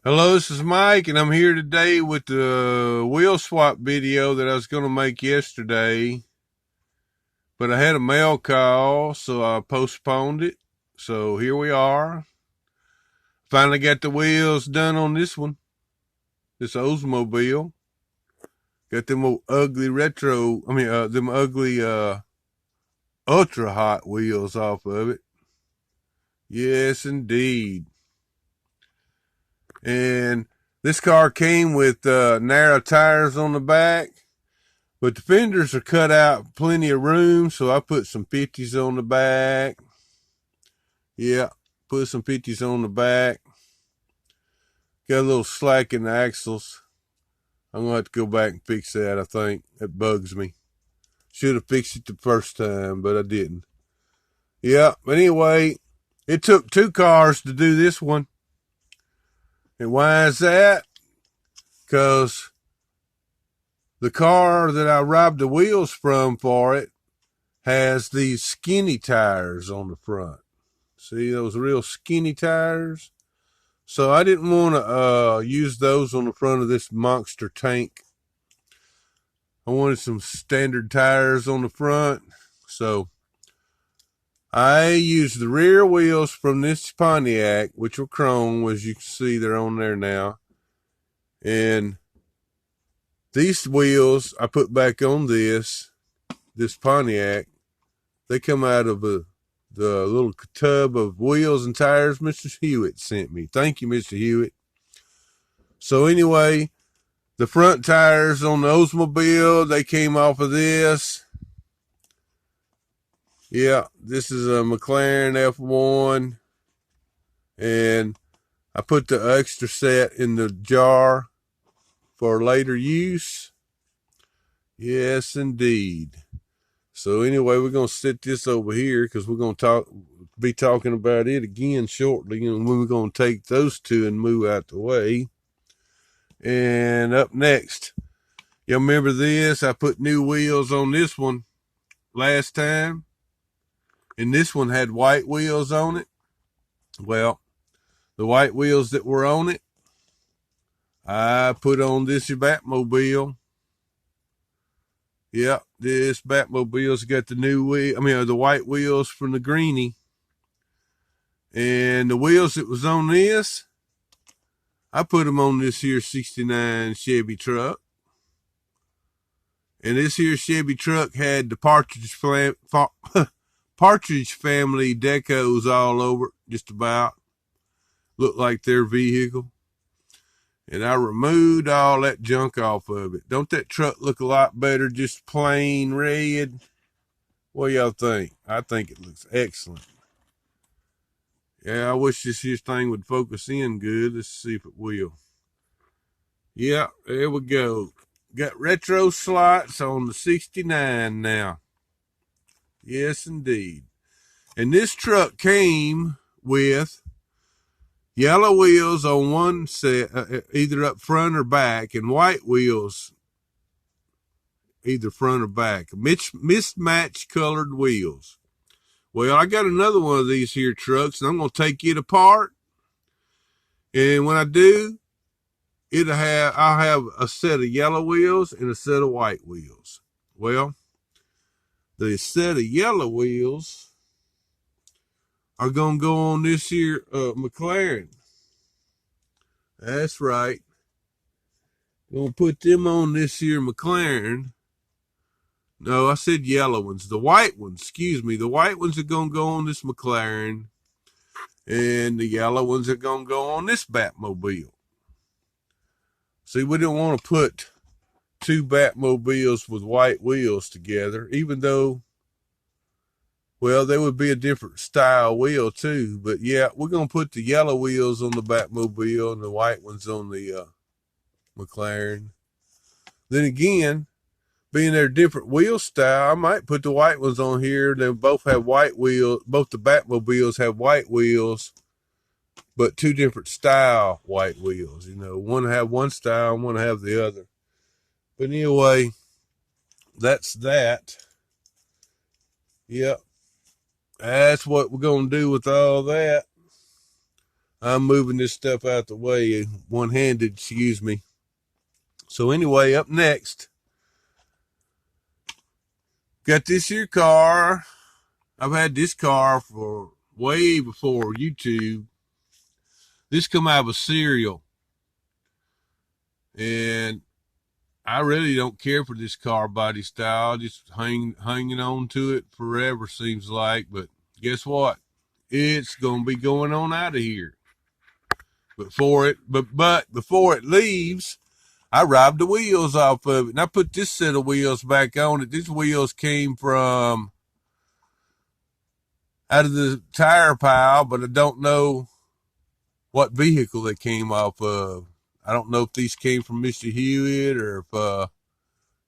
Hello, this is Mike, and I'm here today with the wheel swap video that I was going to make yesterday, but I had a mail call, so I postponed it. So here we are. Finally got the wheels done on this one, this Oldsmobile. Got them old ugly them ugly ultra hot wheels off of it. Yes, indeed. And this car came with narrow tires on the back. But the fenders are cut out plenty of room, so I put some 50s on the back. Yeah, put some 50s on the back. Got a little slack in the axles. I'm going to have to go back and fix that, I think. That bugs me. Should have fixed it the first time, but I didn't. Yeah, but anyway, it took 2 cars to do this one. And why is that? Because the car that I robbed the wheels from for it has these skinny tires on the front. See those real skinny tires? So I didn't want to use those on the front of this monster tank. I wanted some standard tires on the front. So I used the rear wheels from this Pontiac, which were chrome, as you can see they're on there now. And these wheels I put back on this Pontiac. They come out of the little tub of wheels and tires Mr. Hewitt sent me. Thank you, Mr. Hewitt. So anyway, the front tires on the Oldsmobile, they came off of this. Yeah, this is a McLaren F1. And I put the extra set in the jar for later use. Yes, indeed. So anyway, we're going to set this over here because we're going to be talking about it again shortly. And we're going to take those two and move out the way. And up next, you remember this? I put new wheels on this one last time. And this one had white wheels on it. Well, the white wheels that were on it, I put on this Batmobile. Yeah, this Batmobile's got the the white wheels from the Greenie. And the wheels that was on this, I put them on this here 69 Chevy truck. And this here Chevy truck had the Partridge family decos all over it, just about. Looked like their vehicle. And I removed all that junk off of it. Don't that truck look a lot better just plain red? What y'all think? I think it looks excellent. Yeah, I wish this here thing would focus in good. Let's see if it will. Yeah, there we go. Got retro slots on the 69 now. Yes, indeed. And this truck came with yellow wheels on one set, either up front or back, and white wheels either front or back. Mismatched colored wheels. Well, I got another one of these here trucks, and I'm going to take it apart. And when I do, I'll have a set of yellow wheels and a set of white wheels. Well, the set of yellow wheels are going to go on this here McLaren. That's right. Going to put them on this here McLaren. No, I said yellow ones. The white ones, excuse me. The white ones are going to go on this McLaren. And the yellow ones are going to go on this Batmobile. See, we didn't want to put 2 Batmobiles with white wheels together, even though, well, they would be a different style wheel too. But yeah, we're going to put the yellow wheels on the Batmobile and the white ones on the McLaren. Then again, being their different wheel style, I might put the white ones on here. They both have white wheels. Both the Batmobiles have white wheels, but 2 different style white wheels. You know, one have one style and one have the other. But anyway, that's that. Yep. That's what we're going to do with all that. I'm moving this stuff out the way, one-handed, excuse me. So anyway, up next, got this here car. I've had this car for way before YouTube. This come out of a cereal. And I really don't care for this car body style. Just hanging on to it forever seems like. But guess what? It's gonna be going on out of here. But before it leaves, I robbed the wheels off of it, and I put this set of wheels back on it. These wheels came from out of the tire pile, but I don't know what vehicle they came off of. I don't know if these came from Mr. Hewitt or if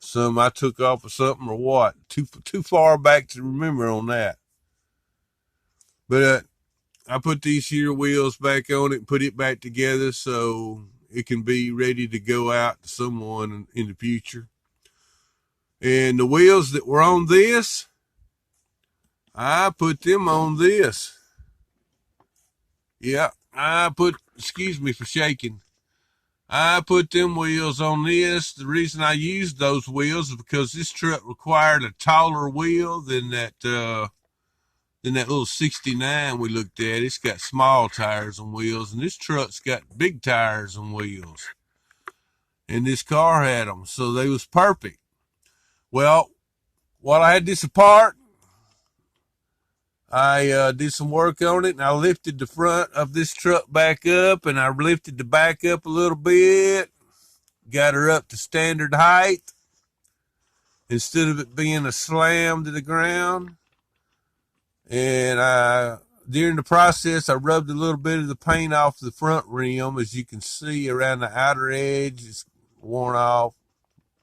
some I took off of something or what. Too far back to remember on that. But I put these here wheels back on it and put it back together so it can be ready to go out to someone in the future. And the wheels that were on this, I put them on this. Yeah, excuse me for shaking. I put them wheels on this. The reason I used those wheels is because this truck required a taller wheel than that little 69 we looked at. It's got small tires on wheels, and this truck's got big tires on wheels. And this car had them, so they was perfect. Well, while I had this apart, I did some work on it, and I lifted the front of this truck back up, and I lifted the back up a little bit, got her up to standard height instead of it being a slam to the ground. And during the process, I rubbed a little bit of the paint off the front rim. As you can see around the outer edge, it's worn off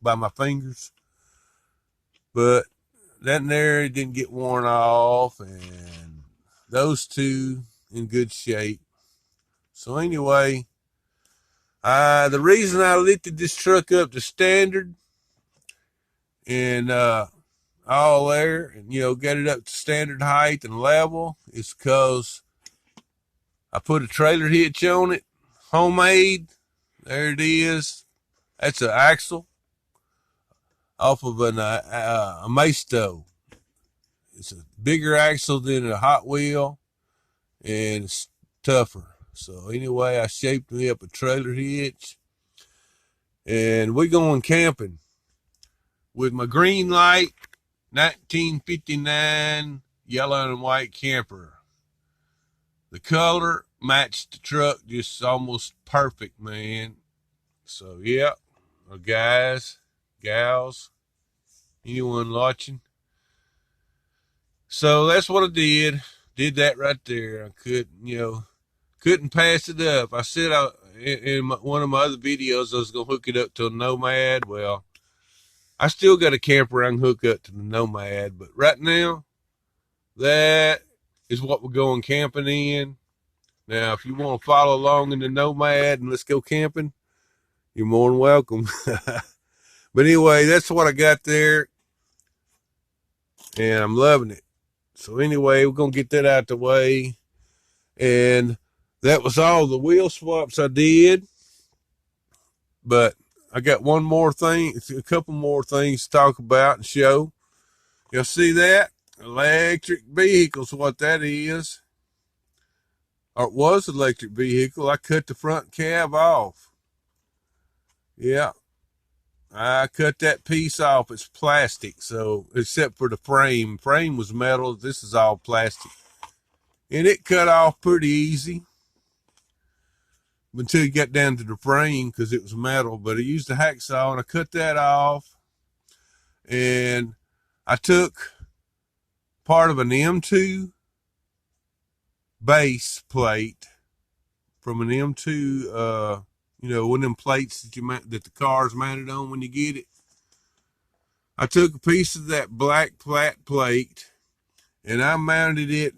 by my fingers. But that there, it didn't get worn off, and those two in good shape. So anyway, the reason I lifted this truck up to standard and all there, and got it up to standard height and level, is because I put a trailer hitch on it, homemade. There it is. That's an axle off of a Maisto. It's a bigger axle than a Hot Wheel, and it's tougher. So anyway, I shaped me up a trailer hitch, and we're going camping with my Greenlight 1959 yellow and white camper. The color matched the truck just almost perfect, man. So yeah, guys, gals, anyone watching. So that's what I did. Did that right there. I couldn't pass it up. I said in one of my other videos I was gonna hook it up to a Nomad. Well, I still got a camper I can hook up to the Nomad, but right now, that is what we're going camping in. Now, if you want to follow along in the Nomad and let's go camping, you're more than welcome. But anyway, that's what I got there, and I'm loving it. So anyway, we're going to get that out the way. And that was all the wheel swaps I did. But I got one more thing, a couple more things to talk about and show. You'll see that? Electric vehicle's what that is. Or it was an electric vehicle. I cut the front cab off. Yeah. I cut that piece off. It's plastic, so except for the frame. Frame was metal. This is all plastic. And it cut off pretty easy until you got down to the frame because it was metal. But I used a hacksaw and I cut that off. And I took part of an M2 base plate from an M2 one of them plates that the car's mounted on when you get it. I took a piece of that black flat plate and I mounted it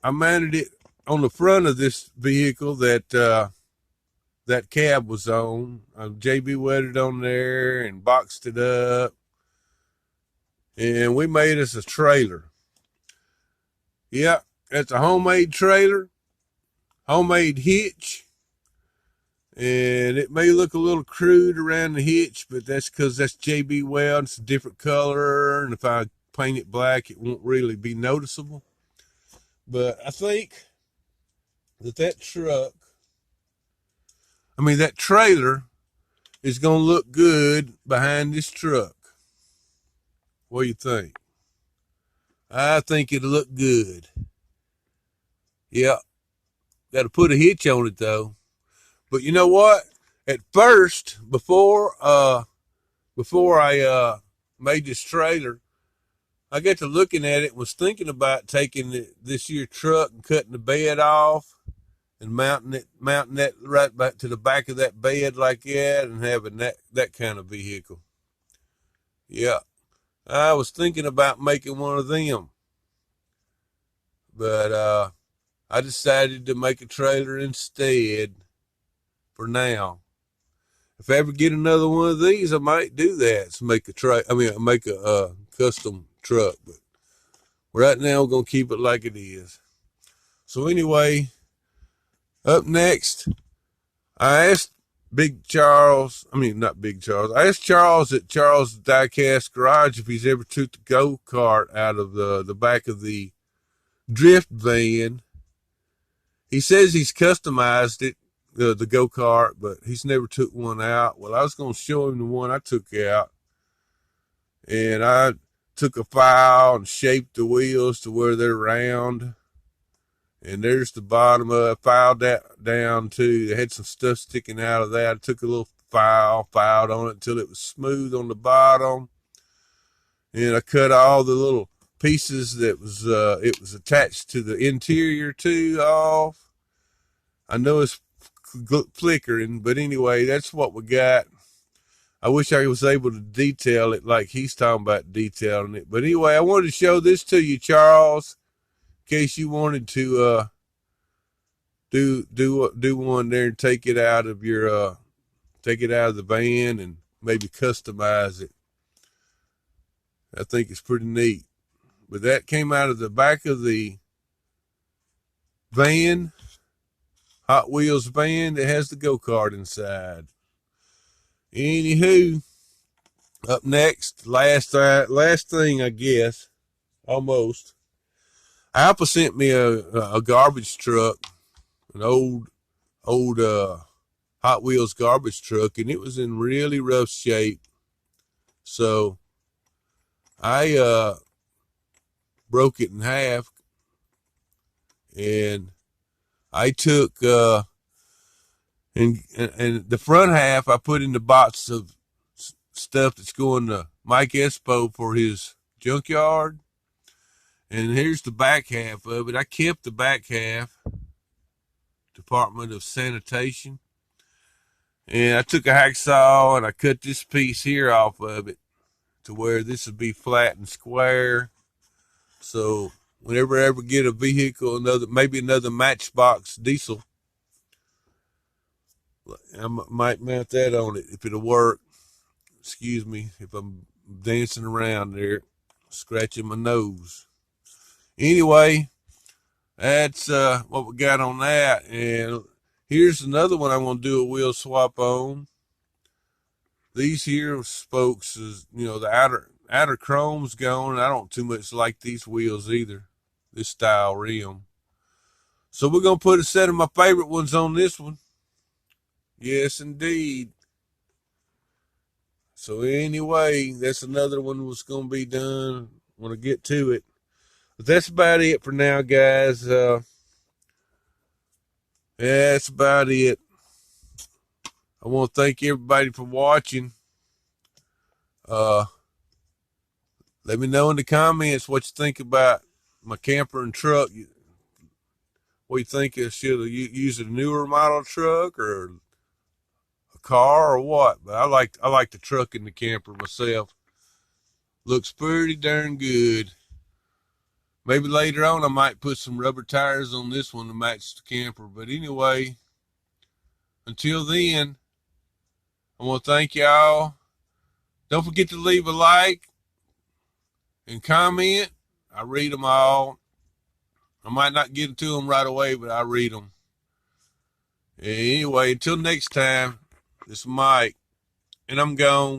on the front of this vehicle that that cab was on. JB welded on there and boxed it up, and we made us a trailer. Yeah, it's a homemade trailer. homemade hitch. And it may look a little crude around the hitch, but that's because that's JB Weld. It's a different color, and if I paint it black, it won't really be noticeable. But I think that trailer is going to look good behind this truck. What do you think? I think it'll look good. Yeah, got to put a hitch on it though. But you know what? At first, before I made this trailer, I got to looking at it and was thinking about taking this here truck and cutting the bed off and mounting that right back to the back of that bed like that and having that kind of vehicle. Yeah, I was thinking about making one of them, but I decided to make a trailer instead for now. If I ever get another one of these, I might do that. So make a custom truck. But right now, we're gonna keep it like it is. So anyway, up next, I asked not Big Charles. I asked Charles at Charles Diecast Garage if he's ever took the go-kart out of the back of the drift van. He says he's customized it, the go-kart, but he's never took one out. Well, I was going to show him the one I took out, and I took a file and shaped the wheels to where they're round, and there's the bottom of it. Filed that down too. They had some stuff sticking out of that. I took a little filed on it until it was smooth on the bottom, and I cut all the little pieces that it was attached to the interior too off. I know it's flickering, but anyway, that's what we got. I wish I was able to detail it like he's talking about detailing it. But anyway, I wanted to show this to you, Charles, in case you wanted to do one there and take it out of the van and maybe customize it. I think it's pretty neat. But that came out of the back of the van, Hot Wheels van that has the go-kart inside. Anywho, up next, last thing, I guess, almost. Apple sent me a garbage truck, an old Hot Wheels garbage truck, and it was in really rough shape. So I broke it in half, and I took and the front half I put in the box of stuff that's going to Mike Espo for his junkyard, and here's the back half of it. I kept the back half, Department of Sanitation, and I took a hacksaw and I cut this piece here off of it to where this would be flat and square. So whenever I ever get a vehicle, maybe another Matchbox diesel, I might mount that on it if it'll work. Excuse me if I'm dancing around there, scratching my nose. Anyway, that's what we got on that. And here's another one I want to do a wheel swap on. These here spokes is, the outer chrome's gone, and I don't too much like these wheels either, this style rim. So we're going to put a set of my favorite ones on this one. Yes, indeed. So anyway, that's another one that's going to be done when I get to it. But that's about it for now, guys. That's about it. I want to thank everybody for watching. Let me know in the comments what you think about my camper and truck. What you think? Should I use a newer model truck or a car or what? But I like the truck and the camper myself. Looks pretty darn good. Maybe later on I might put some rubber tires on this one to match the camper. But anyway, until then, I want to thank y'all. Don't forget to leave a like and comment. I read them all. I might not get to them right away, but I read them. Anyway, until next time, this is Mike, and I'm gone.